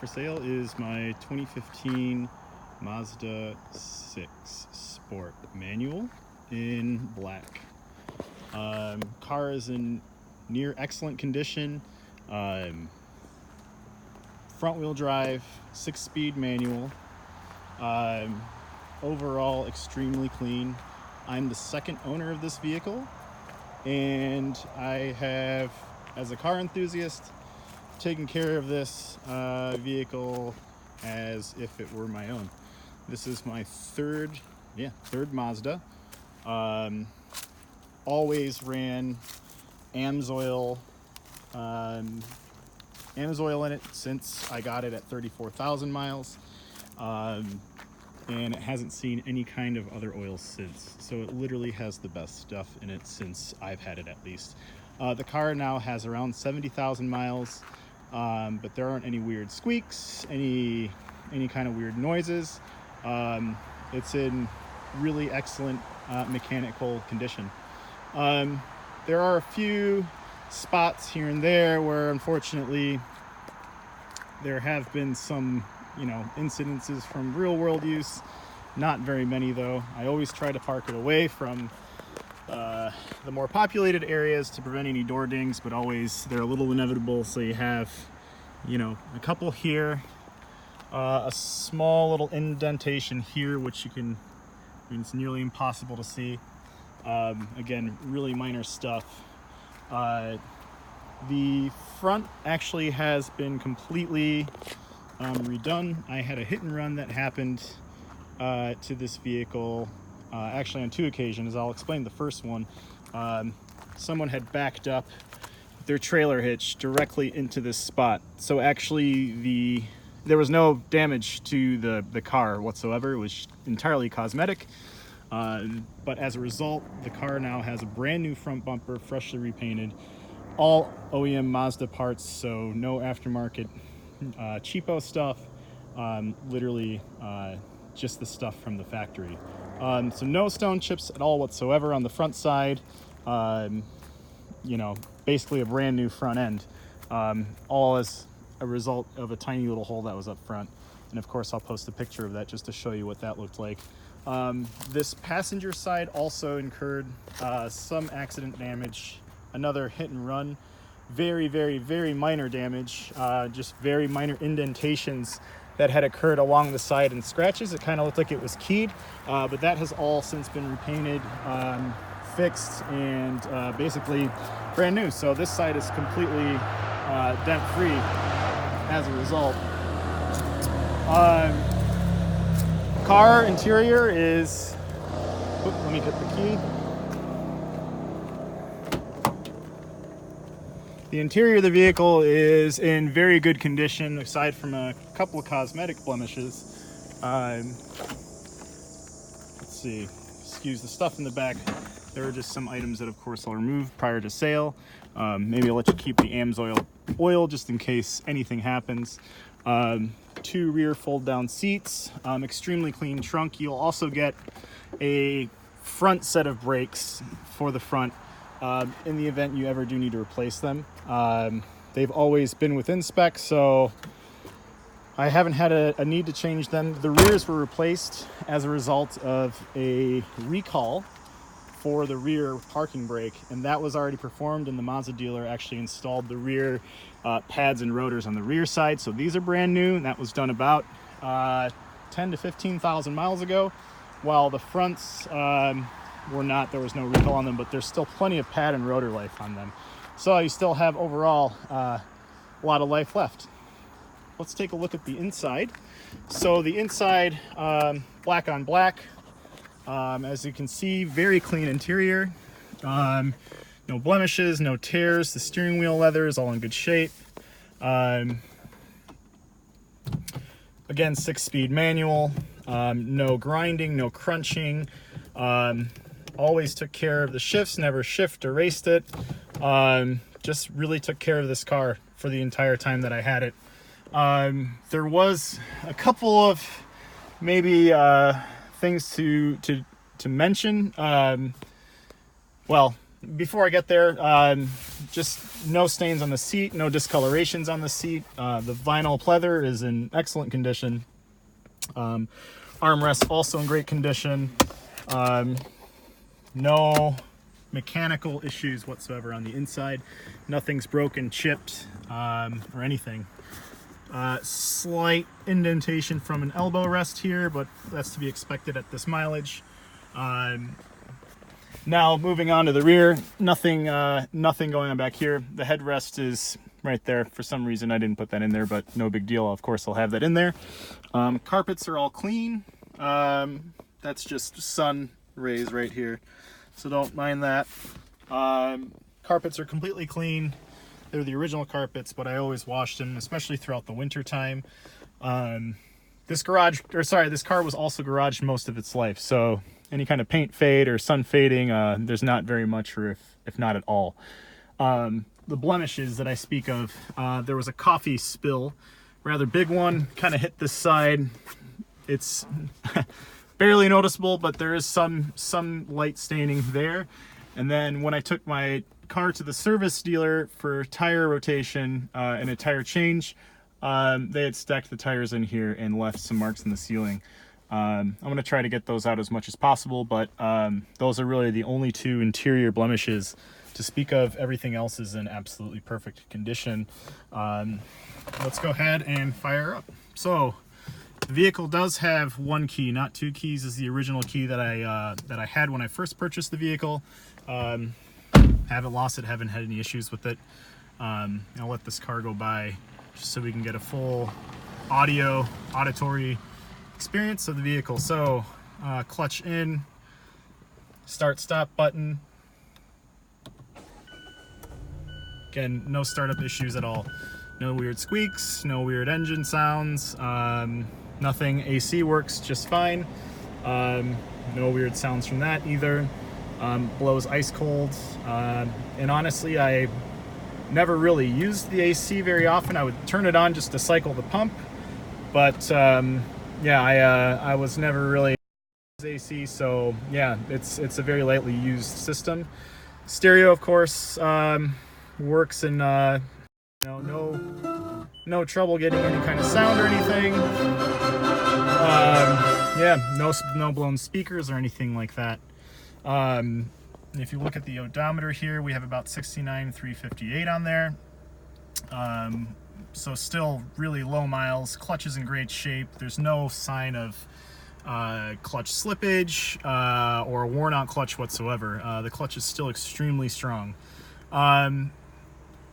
for sale is my 2015 Mazda 6 Sport manual in black. Car is in near excellent condition. Front wheel drive, 6-speed manual. Overall extremely clean. I'm the second owner of this vehicle, and I have, as a car enthusiast, taken care of this vehicle as if it were my own. This is my third Mazda. Always ran AMSOIL in it since I got it at 34,000 miles. And it hasn't seen any kind of other oil since. So it literally has the best stuff in it since I've had it, at least. The car now has around 70,000 miles, but there aren't any weird squeaks, any kind of weird noises. It's in really excellent mechanical condition. There are a few spots here and there where unfortunately there have been some incidences from real world use. Not very many though. I always try to park it away from the more populated areas to prevent any door dings, but always they're a little inevitable. So you have a couple here, a small little indentation here which it's nearly impossible to see. Again, really minor stuff. The front actually has been completely redone. I had a hit and run that happened to this vehicle actually on two occasions. I'll explain the first one. Someone had backed up their trailer hitch directly into this spot. So actually there was no damage to the car whatsoever. It was entirely cosmetic. But as a result, the car now has a brand new front bumper, freshly repainted, all OEM Mazda parts, so no aftermarket cheapo stuff, literally just the stuff from the factory. So no stone chips at all whatsoever on the front side. Basically a brand new front end, all as a result of a tiny little hole that was up front. And of course I'll post a picture of that just to show you what that looked like. This passenger side also incurred some accident damage, another hit and run, very, very, very minor damage, just very minor indentations that had occurred along the side and scratches. It kind of looked like it was keyed, but that has all since been repainted, fixed, and basically brand new. So this side is completely dent free as a result. Car interior is, let me get the key. The interior of the vehicle is in very good condition, aside from a couple of cosmetic blemishes. Let's see, excuse the stuff in the back. There are just some items that of course I'll remove prior to sale. Maybe I'll let you keep the AMSOIL oil just in case anything happens. 2 rear fold down seats, extremely clean trunk. You'll also get a front set of brakes for the front in the event you ever do need to replace them. They've always been within spec, so I haven't had a need to change them. The rears were replaced as a result of a recall for the rear parking brake, and that was already performed, and the Mazda dealer actually installed the rear pads and rotors on the rear side. So these are brand new, and that was done about 10 to 15,000 miles ago, while the fronts were not. There was no recall on them, but there's still plenty of pad and rotor life on them. So you still have overall a lot of life left. Let's take a look at the inside. So the inside, black on black. As you can see, very clean interior. No blemishes, no tears. The steering wheel leather is all in good shape. Again, 6-speed manual. No grinding, no crunching. Always took care of the shifts, never shift or raced it. Just really took care of this car for the entire time that I had it. There was a couple of maybe things to mention. Well, before I get there, just no stains on the seat, no discolorations on the seat. The vinyl pleather is in excellent condition. Armrest also in great condition. No mechanical issues whatsoever on the inside. Nothing's broken, chipped, or anything. Slight indentation from an elbow rest here, but that's to be expected at this mileage. Now moving on to the rear, nothing going on back here. The headrest is right there. For some reason I didn't put that in there, but no big deal. Of course I'll have that in there. Carpets are all clean. That's just sun rays right here, so don't mind that. Carpets are completely clean. They're the original carpets, but I always washed them, especially throughout the winter time. This car was also garaged most of its life, so any kind of paint fade or sun fading, there's not very much, or if not at all. The blemishes that I speak of, there was a coffee spill, rather big one, kind of hit this side. It's barely noticeable, but there is some light staining there. And then when I took my car to the service dealer for tire rotation and a tire change, they had stacked the tires in here and left some marks in the ceiling. I'm going to try to get those out as much as possible, but those are really the only two interior blemishes to speak of. Everything else is in absolutely perfect condition. Let's go ahead and fire up. So the vehicle does have one key, not two keys. Is the original key that I had when I first purchased the vehicle. Haven't lost it, haven't had any issues with it. I'll let this car go by just so we can get a full auditory experience of the vehicle. So clutch in, start stop button. Again, no startup issues at all. No weird squeaks, no weird engine sounds, nothing. AC works just fine. No weird sounds from that either. Blows ice cold. And honestly, I never really used the AC very often. I would turn it on just to cycle the pump. But yeah, I was never really AC, so yeah, it's a very lightly used system. Stereo, of course, works in no trouble getting any kind of sound or anything. Yeah, no blown speakers or anything like that. If you look at the odometer here, we have about 69,358 on there. So still really low miles. Clutch is in great shape. There's no sign of clutch slippage or a worn out clutch whatsoever. The clutch is still extremely strong.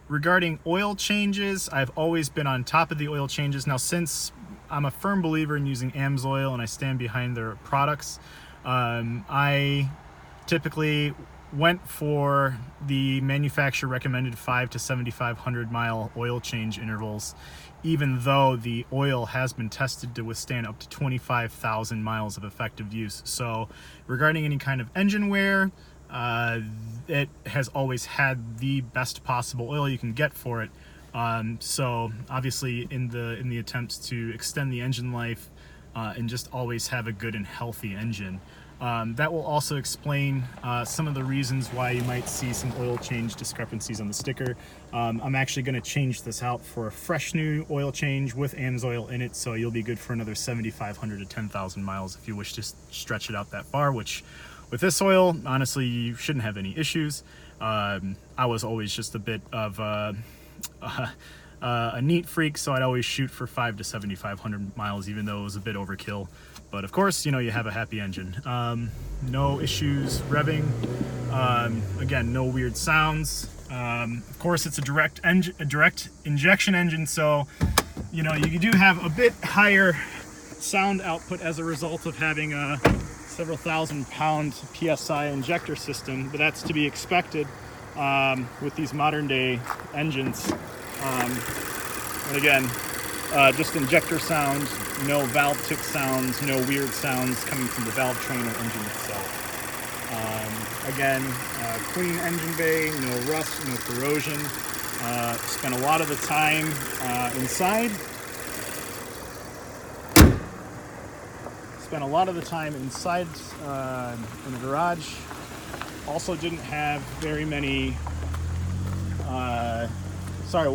Regarding oil changes, I've always been on top of the oil changes. Now, since I'm a firm believer in using AMSOIL and I stand behind their products, I typically went for the manufacturer recommended 5 to 7,500 mile oil change intervals, even though the oil has been tested to withstand up to 25,000 miles of effective use. So regarding any kind of engine wear, it has always had the best possible oil you can get for it. So obviously in the attempts to extend the engine life and just always have a good and healthy engine. That will also explain some of the reasons why you might see some oil change discrepancies on the sticker. I'm actually going to change this out for a fresh new oil change with AMSOIL in it, so you'll be good for another 7,500 to 10,000 miles if you wish to stretch it out that far, which with this oil, honestly, you shouldn't have any issues. I was always just a bit of a neat freak, so I'd always shoot for 5 to 7,500 miles, even though it was a bit overkill. But of course, you know, you have a happy engine. No issues revving. Again, no weird sounds. Of course, it's a direct injection engine, so you know you do have a bit higher sound output as a result of having a several thousand pound PSI injector system. But that's to be expected with these modern day engines. And again, just injector sound, no valve tick sounds, no weird sounds coming from the valve train or engine itself. Again, clean engine bay, no rust, no corrosion. Spent a lot of the time inside. Spent a lot of the time inside in the garage. Also didn't have very many, it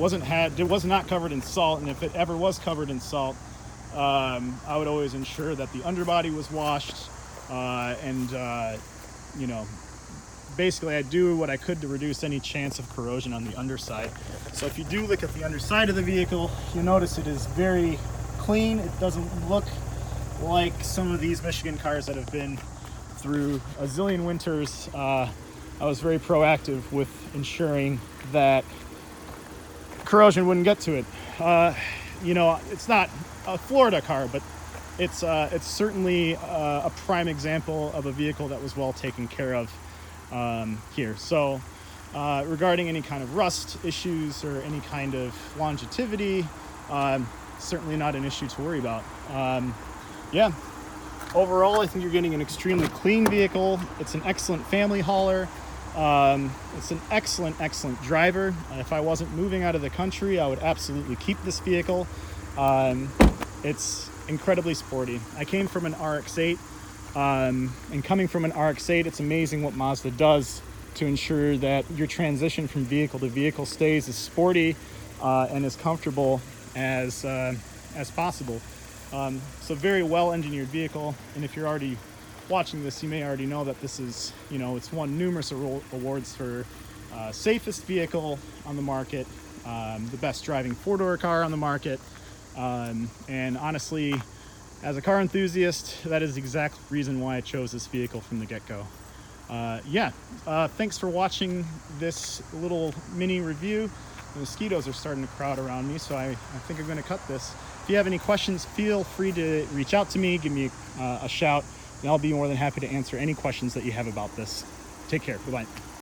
was not covered in salt, and if it ever was covered in salt, I would always ensure that the underbody was washed, you know, basically I do what I could to reduce any chance of corrosion on the underside. So if you do look at the underside of the vehicle, you'll notice it is very clean. It doesn't look like some of these Michigan cars that have been through a zillion winters. I was very proactive with ensuring that corrosion wouldn't get to it. You know, it's not a Florida car, but it's certainly a prime example of a vehicle that was well taken care of here. So regarding any kind of rust issues or any kind of longevity, certainly not an issue to worry about. Yeah, overall I think you're getting an extremely clean vehicle. It's an excellent family hauler. It's an excellent driver. If I wasn't moving out of the country, I would absolutely keep this vehicle. It's incredibly sporty. I came from an RX-8, and coming from an RX-8, it's amazing what Mazda does to ensure that your transition from vehicle to vehicle stays as sporty and as comfortable as possible. So very well engineered vehicle, and if you're already watching this, you may already know that this is, you know, it's won numerous awards for safest vehicle on the market, the best driving four-door car on the market, and honestly, as a car enthusiast, that is the exact reason why I chose this vehicle from the get-go. Thanks for watching this little mini review. The mosquitoes are starting to crowd around me, so I think I'm going to cut this. If you have any questions, feel free to reach out to me, give me a shout, and I'll be more than happy to answer any questions that you have about this. Take care. Bye-bye.